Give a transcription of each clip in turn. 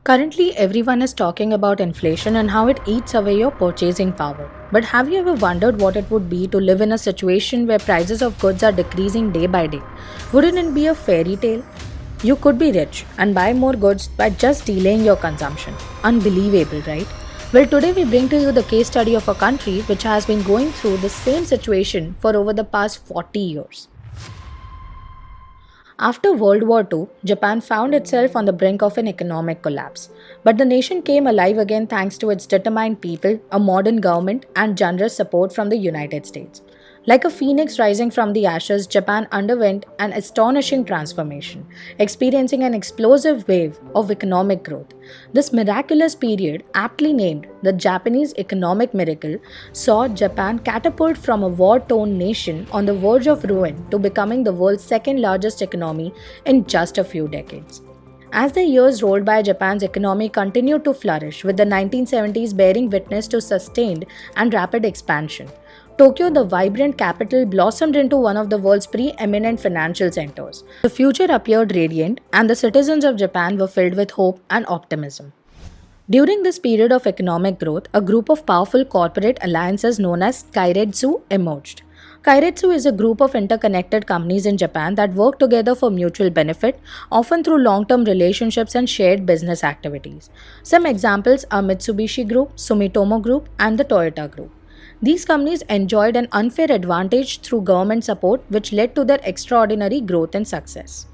Currently, everyone is talking about inflation and how it eats away your purchasing power. But have you ever wondered what it would be to live in a situation where prices of goods are decreasing day by day? Wouldn't it be a fairy tale? You could be rich and buy more goods by just delaying your consumption. Unbelievable, right? Well, today we bring to you the case study of a country which has been going through the same situation for over the past 40 years. After World War II, Japan found itself on the brink of an economic collapse. But the nation came alive again thanks to its determined people, a modern government, and generous support from the United States. Like a phoenix rising from the ashes, Japan underwent an astonishing transformation, experiencing an explosive wave of economic growth. This miraculous period, aptly named the Japanese economic miracle, saw Japan catapult from a war-torn nation on the verge of ruin to becoming the world's second largest economy in just a few decades. As the years rolled by, Japan's economy continued to flourish, with the 1970s bearing witness to sustained and rapid expansion. Tokyo, the vibrant capital, blossomed into one of the world's preeminent financial centers. The future appeared radiant, and the citizens of Japan were filled with hope and optimism. During this period of economic growth, a group of powerful corporate alliances known as Keiretsu emerged. Keiretsu is a group of interconnected companies in Japan that work together for mutual benefit, often through long-term relationships and shared business activities. Some examples are Mitsubishi Group, Sumitomo Group, and the Toyota Group. These companies enjoyed an unfair advantage through government support, which led to their extraordinary growth and success.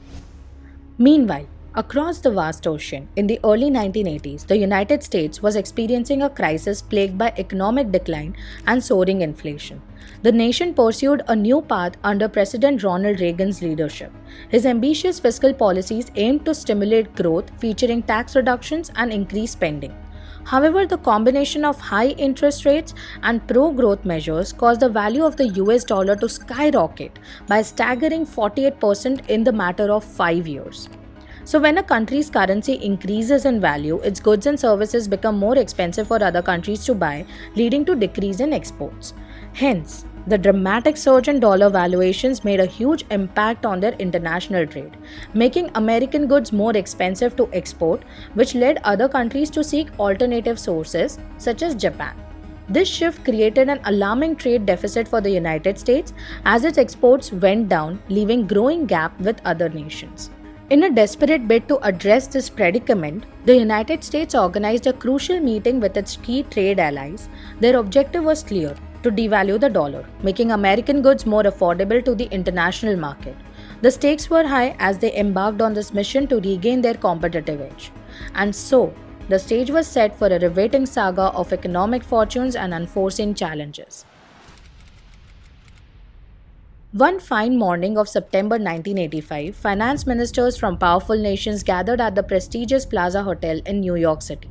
Meanwhile, across the vast ocean, in the early 1980s, the United States was experiencing a crisis plagued by economic decline and soaring inflation. The nation pursued a new path under President Ronald Reagan's leadership. His ambitious fiscal policies aimed to stimulate growth, featuring tax reductions and increased spending. However, the combination of high interest rates and pro-growth measures caused the value of the US dollar to skyrocket by a staggering 48% in the matter of 5 years. So when a country's currency increases in value, its goods and services become more expensive for other countries to buy, leading to decrease in exports. Hence, the dramatic surge in dollar valuations made a huge impact on their international trade, making American goods more expensive to export, which led other countries to seek alternative sources, such as Japan. This shift created an alarming trade deficit for the United States as its exports went down, leaving a growing gap with other nations. In a desperate bid to address this predicament, the United States organized a crucial meeting with its key trade allies. Their objective was clear: to devalue the dollar, making American goods more affordable to the international market. The stakes were high as they embarked on this mission to regain their competitive edge. And so, the stage was set for a riveting saga of economic fortunes and unforeseen challenges. One fine morning of September 1985, finance ministers from powerful nations gathered at the prestigious Plaza Hotel in New York City.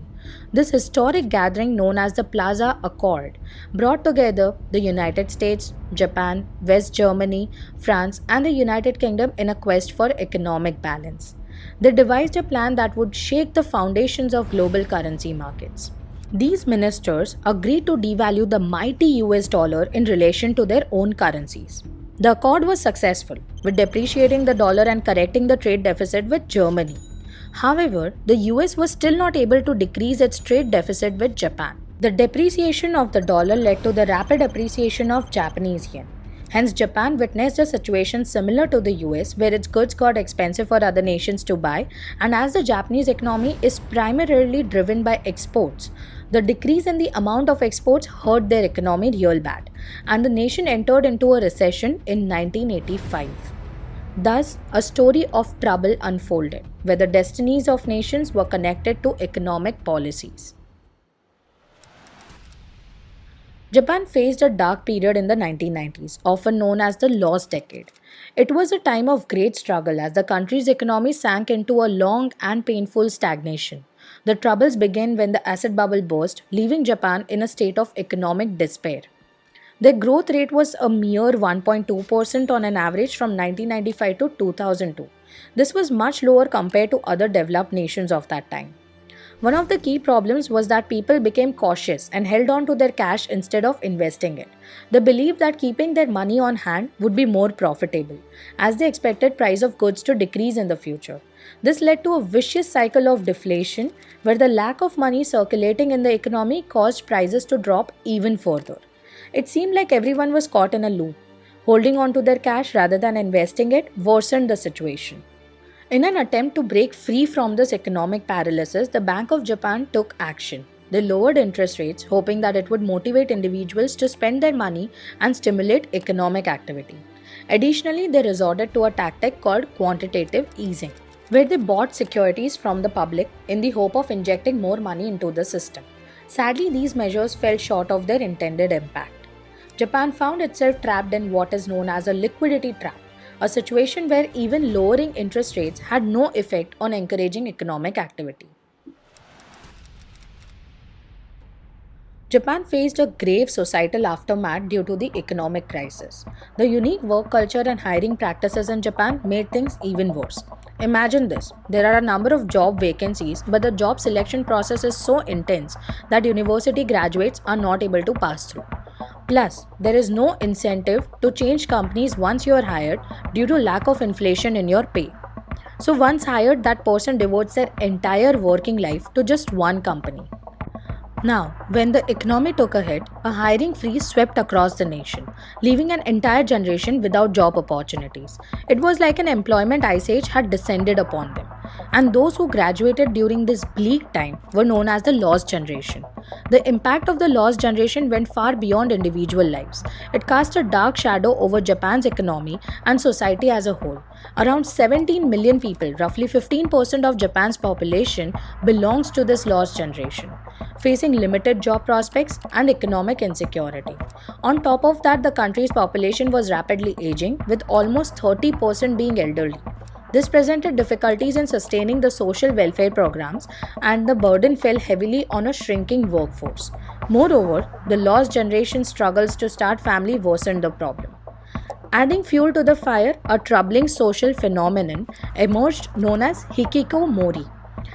This historic gathering, known as the Plaza Accord, brought together the United States, Japan, West Germany, France, and the United Kingdom in a quest for economic balance. They devised a plan that would shake the foundations of global currency markets. These ministers agreed to devalue the mighty US dollar in relation to their own currencies. The accord was successful, with depreciating the dollar and correcting the trade deficit with Germany. However, the US was still not able to decrease its trade deficit with Japan. The depreciation of the dollar led to the rapid appreciation of Japanese yen. Hence, Japan witnessed a situation similar to the US, where its goods got expensive for other nations to buy, and as the Japanese economy is primarily driven by exports, the decrease in the amount of exports hurt their economy real bad, and the nation entered into a recession in 1985. Thus, a story of trouble unfolded, where the destinies of nations were connected to economic policies. Japan faced a dark period in the 1990s, often known as the Lost Decade. It was a time of great struggle as the country's economy sank into a long and painful stagnation. The troubles began when the asset bubble burst, leaving Japan in a state of economic despair. Their growth rate was a mere 1.2% on an average from 1995 to 2002. This was much lower compared to other developed nations of that time. One of the key problems was that people became cautious and held on to their cash instead of investing it. They believed that keeping their money on hand would be more profitable, as they expected price of goods to decrease in the future. This led to a vicious cycle of deflation where the lack of money circulating in the economy caused prices to drop even further. It seemed like everyone was caught in a loop. Holding on to their cash rather than investing it worsened the situation. In an attempt to break free from this economic paralysis, the Bank of Japan took action. They lowered interest rates, hoping that it would motivate individuals to spend their money and stimulate economic activity. Additionally, they resorted to a tactic called quantitative easing, where they bought securities from the public in the hope of injecting more money into the system. Sadly, these measures fell short of their intended impact. Japan found itself trapped in what is known as a liquidity trap, a situation where even lowering interest rates had no effect on encouraging economic activity. Japan faced a grave societal aftermath due to the economic crisis. The unique work culture and hiring practices in Japan made things even worse. Imagine this: there are a number of job vacancies, but the job selection process is so intense that university graduates are not able to pass through. Plus, there is no incentive to change companies once you are hired due to lack of inflation in your pay. So, once hired, that person devotes their entire working life to just one company. Now, when the economy took a hit, a hiring freeze swept across the nation, leaving an entire generation without job opportunities. It was like an employment ice age had descended upon them. And those who graduated during this bleak time were known as the lost generation. The impact of the lost generation went far beyond individual lives. It cast a dark shadow over Japan's economy and society as a whole. Around 17 million people, roughly 15% of Japan's population, belongs to this lost generation, facing limited job prospects and economic insecurity. On top of that, the country's population was rapidly aging, with almost 30% being elderly. This presented difficulties in sustaining the social welfare programs, and the burden fell heavily on a shrinking workforce. Moreover, the lost generation struggles to start family worsened the problem. Adding fuel to the fire, a troubling social phenomenon emerged known as Hikikomori.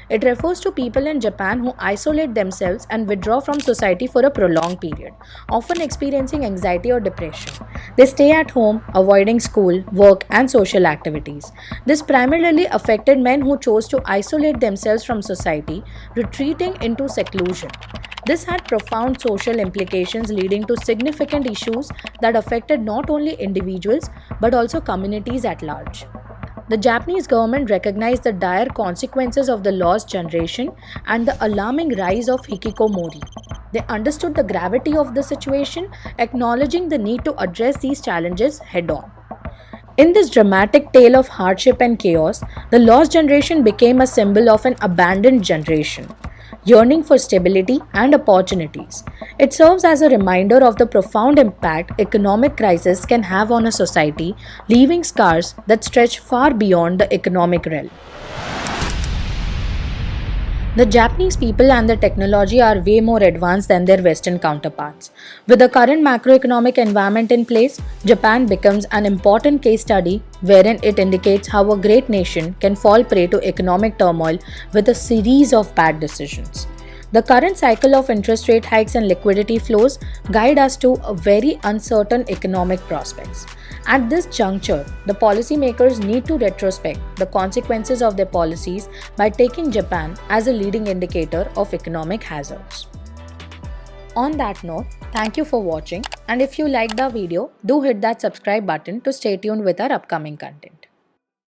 It refers to people in Japan who isolate themselves and withdraw from society for a prolonged period, often experiencing anxiety or depression. They stay at home, avoiding school, work, and social activities. This primarily affected men who chose to isolate themselves from society, retreating into seclusion. This had profound social implications, leading to significant issues that affected not only individuals but also communities at large. The Japanese government recognized the dire consequences of the lost generation and the alarming rise of hikikomori. They understood the gravity of the situation, acknowledging the need to address these challenges head on. In this dramatic tale of hardship and chaos, the lost generation became a symbol of an abandoned generation, yearning for stability and opportunities. It serves as a reminder of the profound impact economic crisis can have on a society, leaving scars that stretch far beyond the economic realm. The Japanese people and the technology are way more advanced than their Western counterparts. With the current macroeconomic environment in place, Japan becomes an important case study wherein it indicates how a great nation can fall prey to economic turmoil with a series of bad decisions. The current cycle of interest rate hikes and liquidity flows guide us to a very uncertain economic prospects. At this juncture, the policymakers need to retrospect the consequences of their policies by taking Japan as a leading indicator of economic hazards. On that note, thank you for watching, and if you liked the video, do hit that subscribe button to stay tuned with our upcoming content.